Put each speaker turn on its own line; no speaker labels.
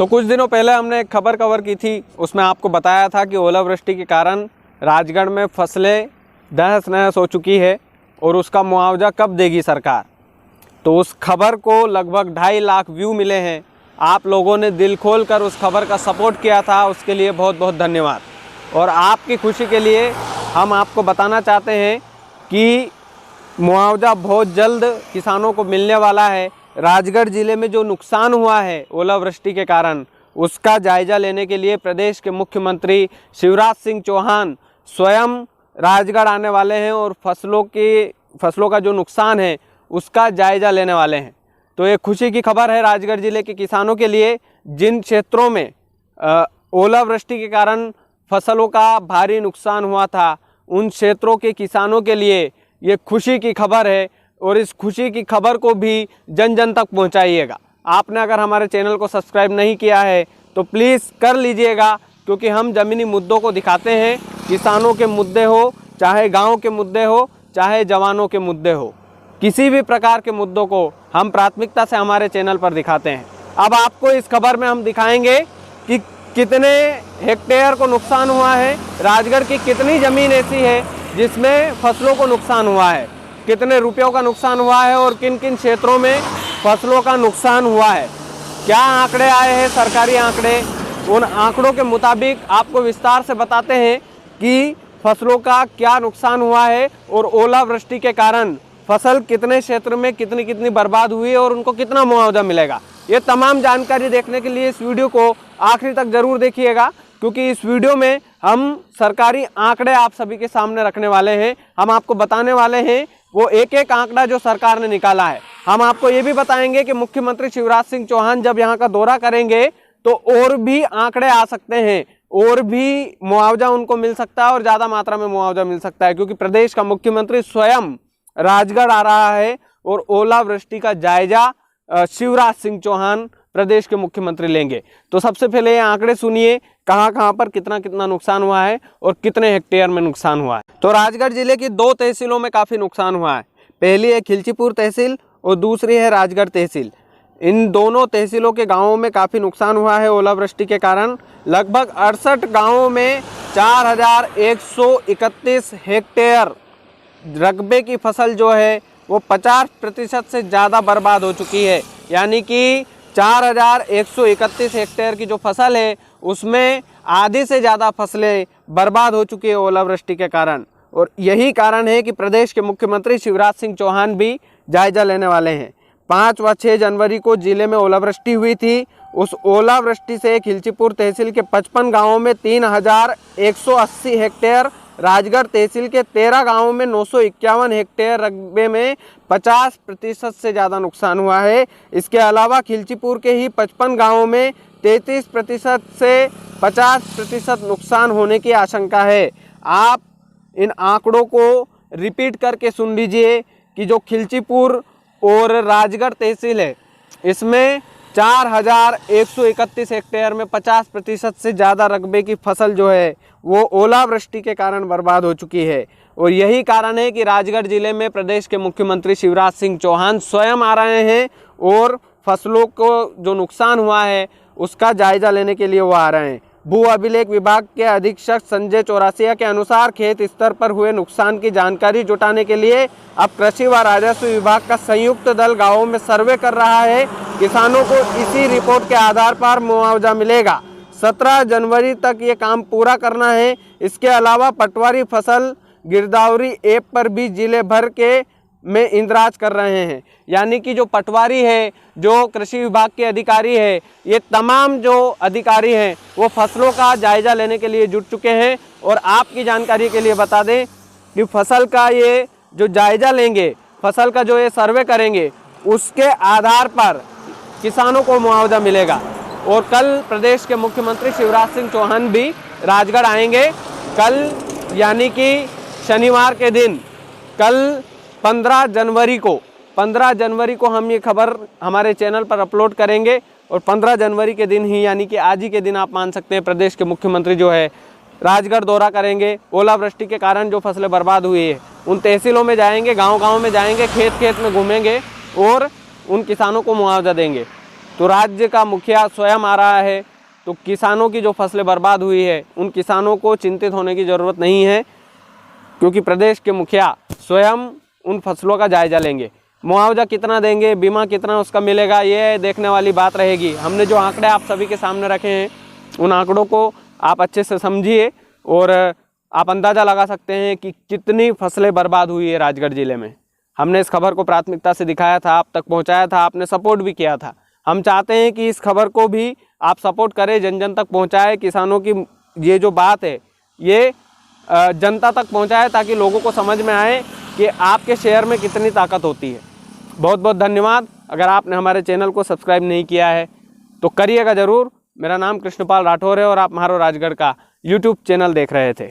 तो कुछ दिनों पहले हमने एक खबर कवर की थी, उसमें आपको बताया था कि ओलावृष्टि के कारण राजगढ़ में फसलें तहस नहस हो चुकी है और उसका मुआवजा कब देगी सरकार। तो उस खबर को लगभग 2.5 लाख व्यू मिले हैं। आप लोगों ने दिल खोल कर उस खबर का सपोर्ट किया था, उसके लिए बहुत बहुत धन्यवाद। और आपकी खुशी के लिए हम आपको बताना चाहते हैं कि मुआवजा बहुत जल्द किसानों को मिलने वाला है। राजगढ़ ज़िले में जो नुकसान हुआ है ओलावृष्टि के कारण, उसका जायज़ा लेने के लिए प्रदेश के मुख्यमंत्री शिवराज सिंह चौहान स्वयं राजगढ़ आने वाले हैं और फसलों का जो नुकसान है उसका जायज़ा लेने वाले हैं। तो ये खुशी की खबर है राजगढ़ ज़िले के किसानों के लिए। जिन क्षेत्रों में ओलावृष्टि के कारण फसलों का भारी नुकसान हुआ था, उन क्षेत्रों के किसानों के लिए ये खुशी की खबर है और इस खुशी की खबर को भी जन जन तक पहुंचाइएगा। आपने अगर हमारे चैनल को सब्सक्राइब नहीं किया है तो प्लीज़ कर लीजिएगा, क्योंकि हम ज़मीनी मुद्दों को दिखाते हैं। किसानों के मुद्दे हो, चाहे गांव के मुद्दे हो, चाहे जवानों के मुद्दे हो, किसी भी प्रकार के मुद्दों को हम प्राथमिकता से हमारे चैनल पर दिखाते हैं। अब आपको इस खबर में हम दिखाएंगे कि कितने हेक्टेयर को नुकसान हुआ है, राजगढ़ की कितनी ज़मीन ऐसी है जिसमें फसलों को नुकसान हुआ है, कितने रुपयों का नुकसान हुआ है और किन किन क्षेत्रों में फसलों का नुकसान हुआ है। क्या आंकड़े आए हैं, सरकारी आंकड़े, उन आंकड़ों के मुताबिक आपको विस्तार से बताते हैं कि फसलों का क्या नुकसान हुआ है और ओलावृष्टि के कारण फसल कितने क्षेत्र में कितनी कितनी बर्बाद हुई है और उनको कितना मुआवजा मिलेगा। ये तमाम जानकारी देखने के लिए इस वीडियो को आखिरी तक ज़रूर देखिएगा, क्योंकि इस वीडियो में हम सरकारी आंकड़े आप सभी के सामने रखने वाले हैं। हम आपको बताने वाले हैं वो एक एक आंकड़ा जो सरकार ने निकाला है। हम आपको ये भी बताएंगे कि मुख्यमंत्री शिवराज सिंह चौहान जब यहाँ का दौरा करेंगे तो और भी आंकड़े आ सकते हैं, और भी मुआवजा उनको मिल सकता है और ज़्यादा मात्रा में मुआवजा मिल सकता है, क्योंकि प्रदेश का मुख्यमंत्री स्वयं राजगढ़ आ रहा है और ओलावृष्टि का जायजा शिवराज सिंह चौहान प्रदेश के मुख्यमंत्री लेंगे। तो सबसे पहले ये आंकड़े सुनिए, कहाँ कहाँ पर कितना कितना नुकसान हुआ है और कितने हेक्टेयर में नुकसान हुआ है। तो राजगढ़ जिले की 2 तहसीलों में काफ़ी नुकसान हुआ है। पहली है खिलचीपुर तहसील और दूसरी है राजगढ़ तहसील। इन दोनों तहसीलों के गांवों में काफ़ी नुकसान हुआ है ओलावृष्टि के कारण। लगभग 68 गाँवों में 4131 हेक्टेयर रकबे की फसल जो है वो 50% से ज़्यादा बर्बाद हो चुकी है। यानी कि 4131 हेक्टेयर की जो फसल है उसमें आधी से ज़्यादा फसलें बर्बाद हो चुकी है ओलावृष्टि के कारण। और यही कारण है कि प्रदेश के मुख्यमंत्री शिवराज सिंह चौहान भी जायज़ा लेने वाले हैं। 5 व 6 जनवरी को जिले में ओलावृष्टि हुई थी। उस ओलावृष्टि से खिलचीपुर तहसील के 55 गाँवों में 3180 हेक्टेयर, राजगढ़ तहसील के 13 गांवों में 951 हेक्टेयर रकबे में 50% से ज़्यादा नुकसान हुआ है। इसके अलावा खिलचीपुर के ही 55 गांवों में 33% से 50% नुकसान होने की आशंका है। आप इन आंकड़ों को रिपीट करके सुन लीजिए कि जो खिलचीपुर और राजगढ़ तहसील है इसमें 4131 हेक्टेयर में 50% से ज़्यादा रकबे की फसल जो है वो ओलावृष्टि के कारण बर्बाद हो चुकी है। और यही कारण है कि राजगढ़ ज़िले में प्रदेश के मुख्यमंत्री शिवराज सिंह चौहान स्वयं आ रहे हैं और फसलों को जो नुकसान हुआ है उसका जायज़ा लेने के लिए वो आ रहे हैं। भू अभिलेख विभाग के अधीक्षक संजय चौरसिया के अनुसार खेत स्तर पर हुए नुकसान की जानकारी जुटाने के लिए अब कृषि व राजस्व विभाग का संयुक्त दल गाँवों में सर्वे कर रहा है। किसानों को इसी रिपोर्ट के आधार पर मुआवजा मिलेगा। 17 जनवरी तक ये काम पूरा करना है। इसके अलावा पटवारी फसल गिरदावरी ऐप पर भी जिले भर के में इंद्राज कर रहे हैं। यानी कि जो पटवारी है, जो कृषि विभाग के अधिकारी है, ये तमाम जो अधिकारी हैं वो फसलों का जायज़ा लेने के लिए जुट चुके हैं। और आपकी जानकारी के लिए बता दें कि फसल का ये जो जायज़ा लेंगे, फसल का जो ये सर्वे करेंगे, उसके आधार पर किसानों को मुआवजा मिलेगा। और कल प्रदेश के मुख्यमंत्री शिवराज सिंह चौहान भी राजगढ़ आएंगे। कल यानी कि शनिवार के दिन, कल 15 जनवरी को हम ये खबर हमारे चैनल पर अपलोड करेंगे। और 15 जनवरी के दिन ही, यानी कि आज ही के दिन आप मान सकते हैं, प्रदेश के मुख्यमंत्री जो है राजगढ़ दौरा करेंगे। ओलावृष्टि के कारण जो फसलें बर्बाद हुई है उन तहसीलों में जाएंगे, गांव-गांव में जाएंगे, खेत खेत में घूमेंगे और उन किसानों को मुआवजा देंगे। तो राज्य का मुखिया स्वयं आ रहा है। तो किसानों की जो फसलें बर्बाद हुई है उन किसानों को चिंतित होने की ज़रूरत नहीं है, क्योंकि प्रदेश के मुखिया स्वयं उन फसलों का जायजा लेंगे। मुआवजा कितना देंगे, बीमा कितना उसका मिलेगा, ये देखने वाली बात रहेगी। हमने जो आंकड़े आप सभी के सामने रखे हैं उन आंकड़ों को आप अच्छे से समझिए और आप अंदाज़ा लगा सकते हैं कि कितनी फसलें बर्बाद हुई है राजगढ़ ज़िले में। हमने इस खबर को प्राथमिकता से दिखाया था, आप तक पहुंचाया था, आपने सपोर्ट भी किया था। हम चाहते हैं कि इस खबर को भी आप सपोर्ट करें, जन जन तक पहुंचाए। किसानों की ये जो बात है ये जनता तक पहुंचाए, ताकि लोगों को समझ में आए कि आपके शेयर में कितनी ताकत होती है। बहुत बहुत धन्यवाद। अगर आपने हमारे चैनल को सब्सक्राइब नहीं किया है तो करिएगा ज़रूर। मेरा नाम कृष्णपाल राठौर है और आप म्हारो राजगढ़ का यूट्यूब चैनल देख रहे थे।